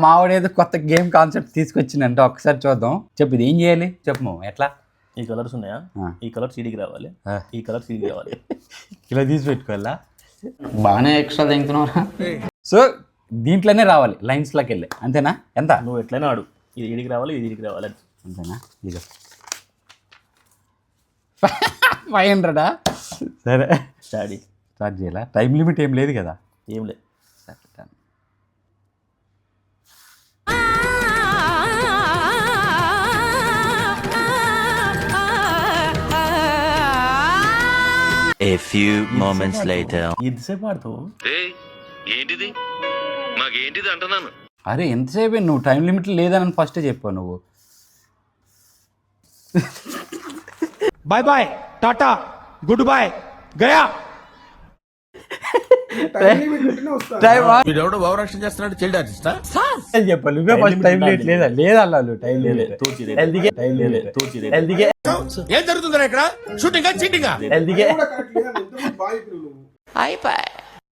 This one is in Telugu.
మావాడు ఏదో కొత్త గేమ్ కాన్సెప్ట్ తీసుకొచ్చిందంటే ఒకసారి చూద్దాం. చెప్పు ఇది ఏం చేయాలి చెప్పు ఎట్లా. ఈ కలర్స్ ఉన్నాయా, ఈ కలర్ సీడీకి రావాలి, ఈ కలర్ సీడీకి రావాలి. ఇలా తీసి పెట్టుకోవాలా? బాగానే ఎక్స్ట్రా తింటున్నారా? సో దీంట్లోనే రావాలి లైన్స్లోకి వెళ్ళి, అంతేనా? ఎంత నువ్వు ఎట్లయినా ఆడు, ఇది ఈడికి రావాలి, ఇది ఈడికి రావాలి, అంతేనా? ఇది 500. సరే స్టార్ట్ చేయాలా? టైం లిమిట్ ఏం లేదు కదా? ఏం లేదు. A few moments later. ఎంతసేపు ఆడుతావు? ఏంటిది మాకేంటిది అంటున్నాను. అరే ఎంతసేపు? నువ్వు టైం లిమిట్ లేదని ఫస్టే చెప్పావు నువ్వు. బాయ్ బాయ్, టాటా, గుడ్ బాయ్, గయా. వీడెవడో భావరక్షణ చేస్తున్నాడు, చైల్డ్ ఆర్టిస్టా చెప్పాలి. నువ్వే ఫస్ట్ టైం లిమిట్ లేదా అన్నాను. టైం లిమిట్ ఏం జరుగుతుందా ఇక్కడ? షూటింగా చీటింగా? అయిపోయి